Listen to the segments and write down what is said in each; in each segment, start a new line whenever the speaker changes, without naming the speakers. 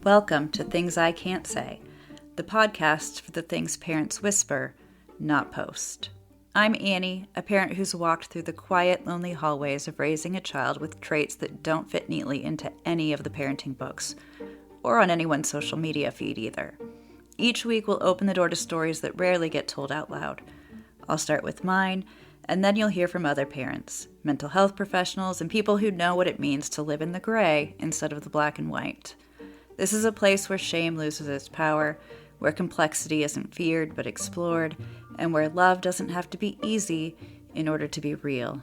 Welcome to Things I Can't Say, the podcast for the things parents whisper, not post. I'm Annie, a parent who's walked through the quiet, lonely hallways of raising a child with traits that don't fit neatly into any of the parenting books, or on anyone's social media feed either. Each week we'll open the door to stories that rarely get told out loud. I'll start with mine, and then you'll hear from other parents, mental health professionals, and people who know what it means to live in the gray instead of the black and white. This is a place where shame loses its power, where complexity isn't feared but explored, and where love doesn't have to be easy in order to be real.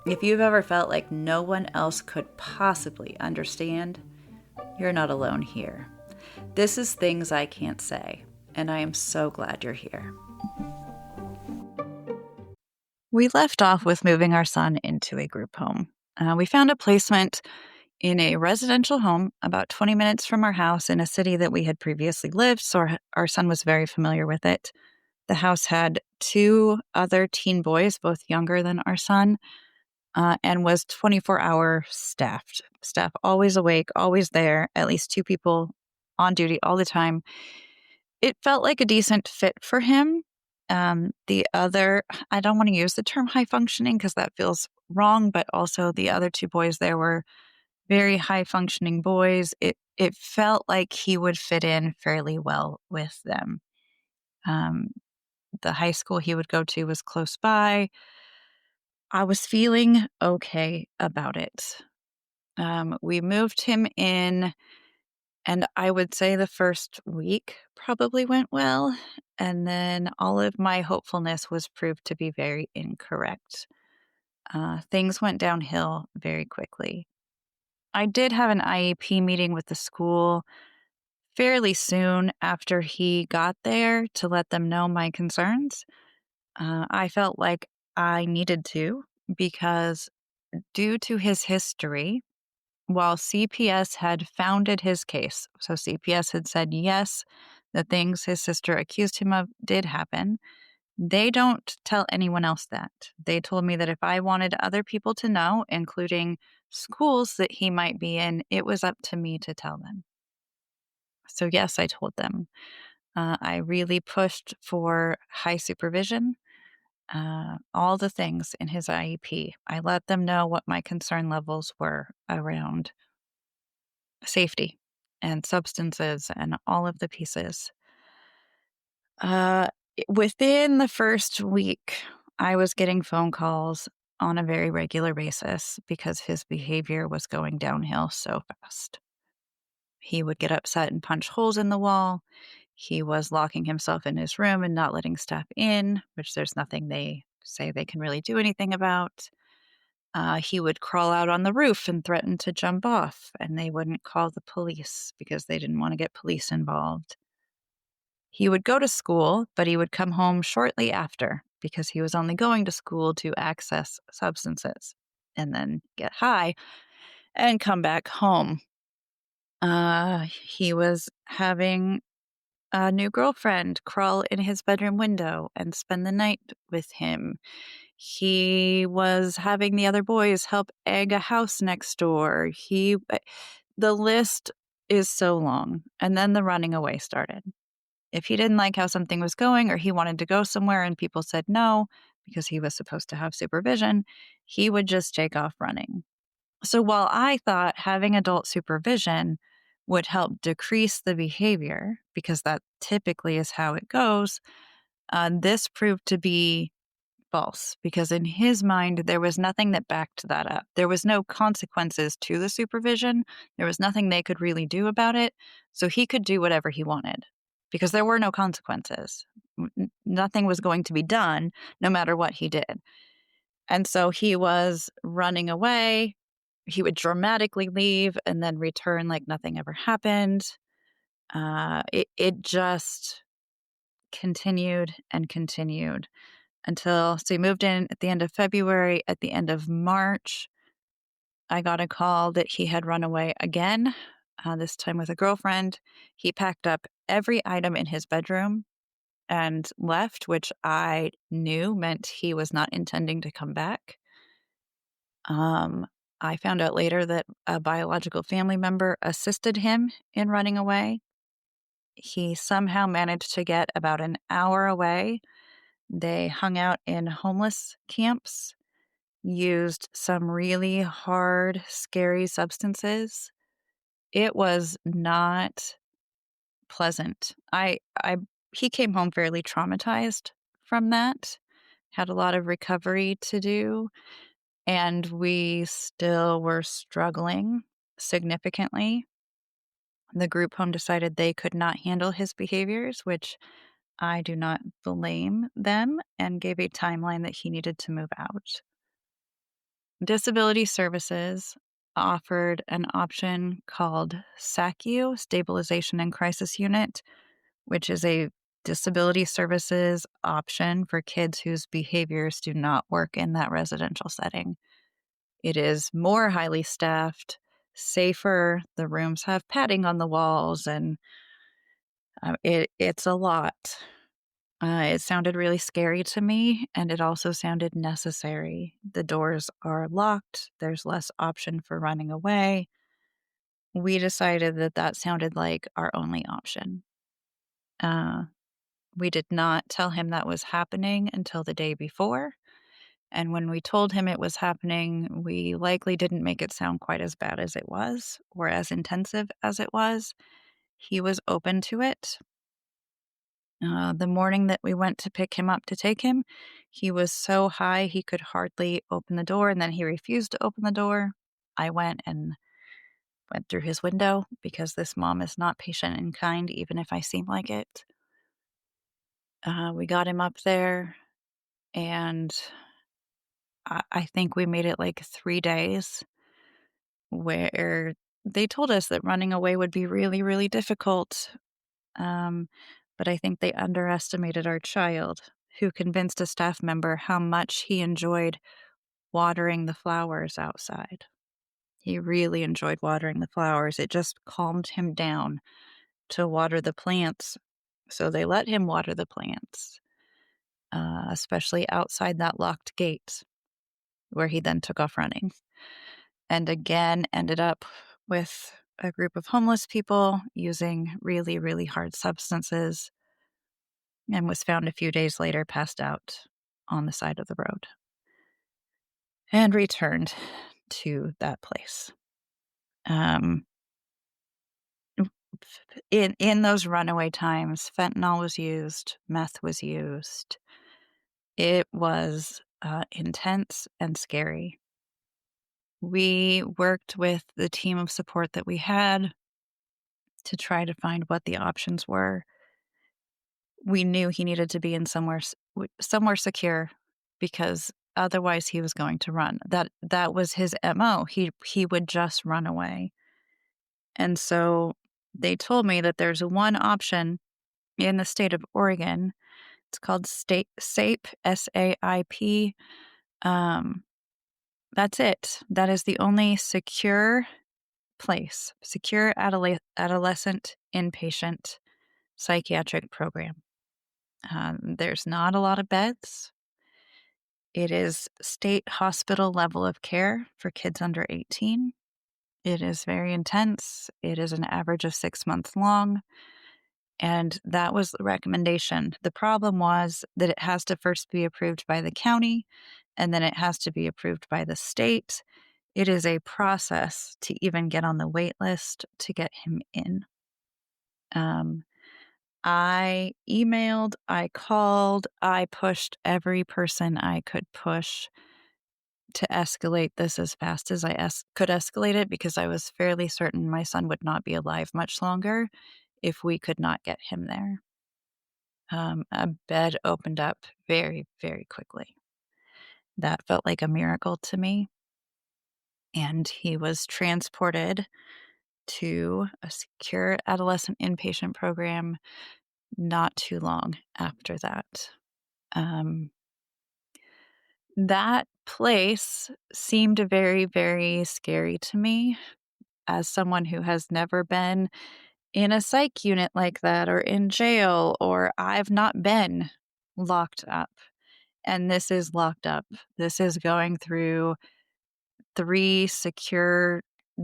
If you've ever felt like no one else could possibly understand, you're not alone here. This is Things I Can't Say, and I am so glad you're here. We left off with moving our son into a group home. We found a placement in a residential home about 20 minutes from our house in a city that we had previously lived, so our son was very familiar with it. The house had two other teen boys, both younger than our son, and was 24-hour staffed. Staff always awake, always there, at least two people on duty all the time. It felt like a decent fit for him. The other, I don't want to use the term high functioning because that feels wrong, but also the other two boys there were very high-functioning boys. It felt like he would fit in fairly well with them. The high school he would go to was close by. I was feeling okay about it. We moved him in, and I would say the first week probably went well, and then all of my hopefulness was proved to be very incorrect. Things went downhill very quickly. I did have an IEP meeting with the school fairly soon after he got there to let them know my concerns. I felt like I needed to because due to his history, while CPS had founded his case, so CPS had said, yes, the things his sister accused him of did happen, they don't tell anyone else that. They told me that if I wanted other people to know, including schools that he might be in, it was up to me to tell them. So yes, I told them. I really pushed for high supervision, all the things in his IEP. I let them know what my concern levels were around safety and substances and all of the pieces. Within the first week, I was getting phone calls on a very regular basis because his behavior was going downhill so fast. He would get upset and punch holes in the wall. He was locking himself in his room and not letting staff in, which there's nothing they say they can really do anything about. He would crawl out on the roof and threaten to jump off, and they wouldn't call the police because they didn't want to get police involved. He would go to school, but he would come home shortly after because he was only going to school to access substances and then get high and come back home. He was having a new girlfriend crawl in his bedroom window and spend the night with him. He was having the other boys help egg a house next door. The list is so long. And then the running away started. If he didn't like how something was going or he wanted to go somewhere and people said no because he was supposed to have supervision, he would just take off running. So while I thought having adult supervision would help decrease the behavior, because that typically is how it goes, this proved to be false because in his mind, there was nothing that backed that up. There was no consequences to the supervision. There was nothing they could really do about it. So he could do whatever he wanted because there were no consequences. Nothing was going to be done no matter what he did. And so he was running away. He would dramatically leave and then return like nothing ever happened. It just continued and continued so he moved in at the end of February. At the end of March, I got a call that he had run away again, this time with a girlfriend. He packed up every item in his bedroom and left, which I knew meant he was not intending to come back. I found out later that a biological family member assisted him in running away. He somehow managed to get about an hour away. They hung out in homeless camps, used some really hard, scary substances. It was not pleasant. I He came home fairly traumatized from that, had a lot of recovery to do, and we still were struggling significantly. The group home decided they could not handle his behaviors, which I do not blame them, and gave a timeline that he needed to move out. Disability Services offered an option called SACU, Stabilization and Crisis Unit, which is a disability services option for kids whose behaviors do not work in that residential setting. It is more highly staffed, safer. The rooms have padding on the walls, and it's a lot. It sounded really scary to me, and it also sounded necessary. The doors are locked, there's less option for running away. We decided that that sounded like our only option. Uh, we did not tell him that was happening until the day before, and when we told him it was happening, we likely didn't make it sound quite as bad as it was or as intensive as it was. He was open to it. The morning that we went to pick him up to take him, he was so high he could hardly open the door, and then he refused to open the door. I went and went through his window because this mom is not patient and kind, even if I seem like it. We got him up there, and I think we made it like 3 days where they told us that running away would be really, really difficult. Um, but I think they underestimated our child, who convinced a staff member how much he enjoyed watering the flowers outside. He really enjoyed watering the flowers. It just calmed him down to water the plants. So they let him water the plants, especially outside that locked gate, where he then took off running. And again, ended up with a group of homeless people using really, really hard substances, and was found a few days later passed out on the side of the road and returned to that place. Um, in those runaway times, fentanyl was used, meth was used. It was intense and scary. We worked with the team of support that we had to try to find what the options were. We knew he needed to be in somewhere secure, because otherwise he was going to run. That was his MO. He would just run away. And so they told me that there's one option in the state of Oregon. It's called state SAPE, SAIP. Um, that's it. That is the only secure place, secure adolescent inpatient psychiatric program. There's not a lot of beds. It is state hospital level of care for kids under 18. It is very intense. It is an average of 6 months long. And that was the recommendation. The problem was that it has to first be approved by the county, and then it has to be approved by the state. It is a process to even get on the wait list to get him in. Um, I emailed, I called, I pushed every person I could push to escalate this as fast as could escalate it, because I was fairly certain my son would not be alive much longer if we could not get him there. A bed opened up very, very quickly. That felt like a miracle to me. And he was transported to a secure adolescent inpatient program not too long after that. Um, that place seemed very, very scary to me as someone who has never been in a psych unit like that or in jail, or I've not been locked up. And this is locked up. This is going through 3 secure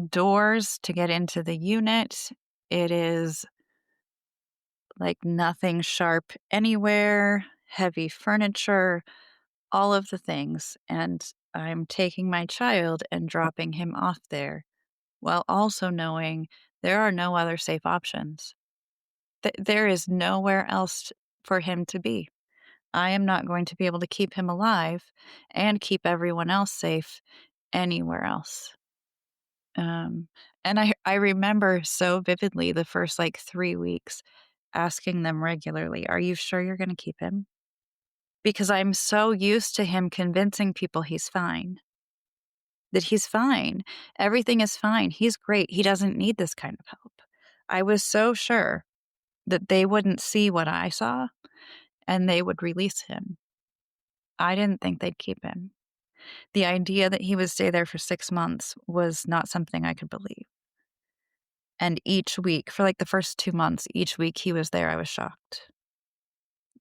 doors to get into the unit. It is like nothing sharp anywhere, heavy furniture, all of the things. And I'm taking my child and dropping him off there while also knowing there are no other safe options. There is nowhere else for him to be. I am not going to be able to keep him alive and keep everyone else safe anywhere else. Um, and I remember so vividly the first, like, 3 weeks asking them regularly, "Are you sure you're gonna keep him?" Because I'm so used to him convincing people he's fine, that he's fine, everything is fine, he's great, he doesn't need this kind of help. I was so sure that they wouldn't see what I saw and they would release him. I didn't think they'd keep him. The idea that he would stay there for 6 months was not something I could believe. And each week, for, like, the first 2 months, each week he was there, I was shocked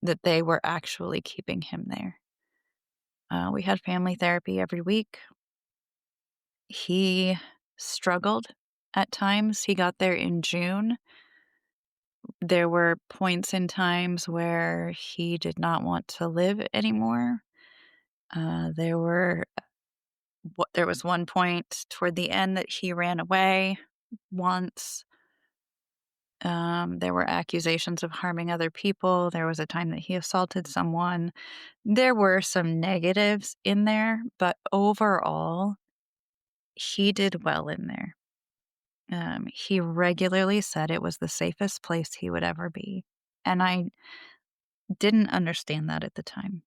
that they were actually keeping him there. We had family therapy every week. He struggled at times. He got there in June. There were points in times where he did not want to live anymore. Uh, there were there was one point toward the end that he ran away once. There were accusations of harming other people. There was a time that he assaulted someone. There were some negatives in there, but overall, he did well in there. He regularly said it was the safest place he would ever be. And I didn't understand that at the time.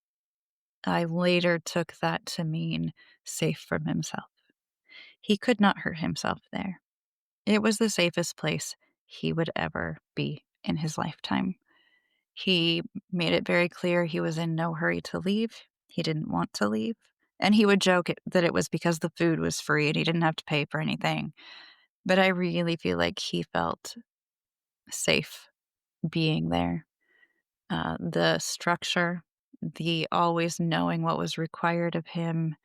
I later took that to mean safe from himself. He could not hurt himself there. It was the safest place he would ever be in his lifetime. He made it very clear he was in no hurry to leave. He didn't want to leave. And he would joke that it was because the food was free and he didn't have to pay for anything. But I really feel like he felt safe being there. The structure, the always knowing what was required of him.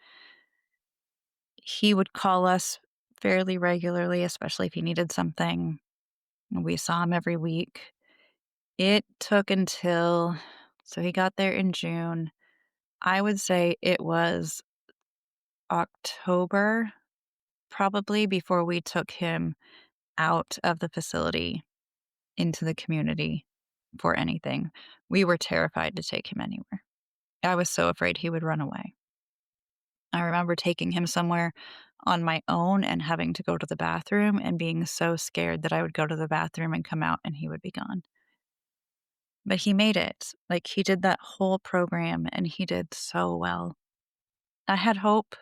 He would call us fairly regularly, especially if he needed something. We saw him every week. It took until, so he got there in June. I would say it was October, probably, before we took him out of the facility into the community for anything. We were terrified to take him anywhere. I was so afraid he would run away. I remember taking him somewhere on my own and having to go to the bathroom and being so scared that I would go to the bathroom and come out and he would be gone. But he made it. Like, he did that whole program and he did so well. I had hope.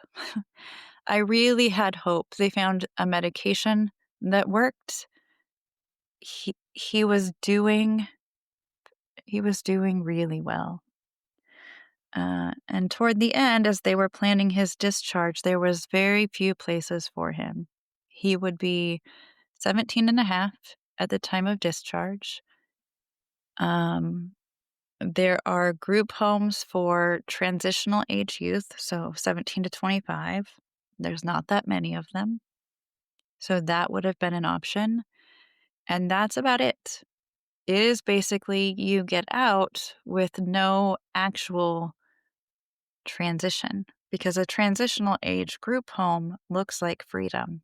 I really had hope. They found a medication that worked. He was doing really well. And toward the end, as they were planning his discharge, there was very few places for him. He would be 17 and a half at the time of discharge. There are group homes for transitional age youth, so 17 to 25. There's not that many of them. So that would have been an option. And that's about it. It is basically you get out with no actual transition because a transitional age group home looks like freedom.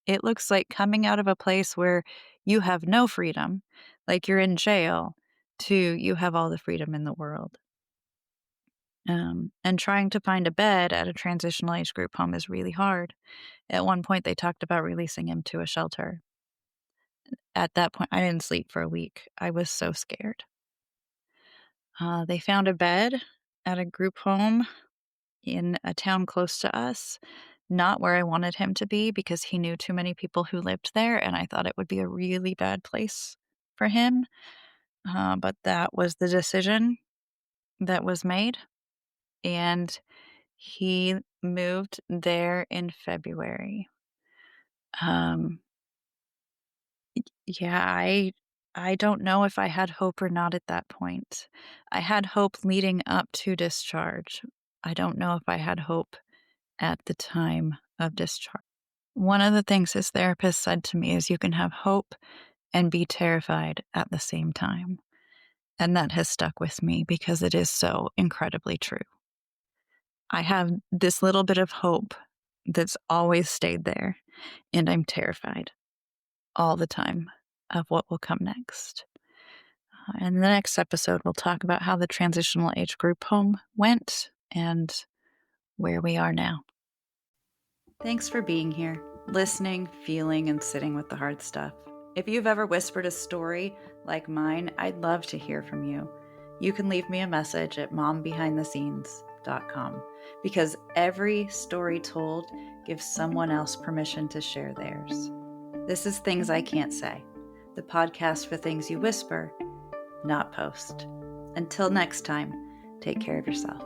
It looks like coming out of a place where you have no freedom, like you're in jail, to you have all the freedom in the world. And trying to find a bed at a transitional age group home is really hard. At one point, they talked about releasing him to a shelter. At that point, I didn't sleep for a week. I was so scared. They found a bed at a group home in a town close to us, not where I wanted him to be because he knew too many people who lived there, and I thought it would be a really bad place for him. But that was the decision that was made, and he moved there in February. Um, yeah, I don't know if I had hope or not at that point. I had hope leading up to discharge. I don't know if I had hope at the time of discharge. One of the things his therapist said to me is you can have hope and be terrified at the same time. And that has stuck with me because it is so incredibly true. I have this little bit of hope that's always stayed there, and I'm terrified all the time of what will come next. In the next episode, we'll talk about how the transitional age group home went and where we are now. Thanks for being here, listening, feeling, and sitting with the hard stuff. If you've ever whispered a story like mine, I'd love to hear from you. You can leave me a message at mombehindthescenes.com because every story told gives someone else permission to share theirs. This is Things I Can't Say, the podcast for things you whisper, not post. Until next time, take care of yourself.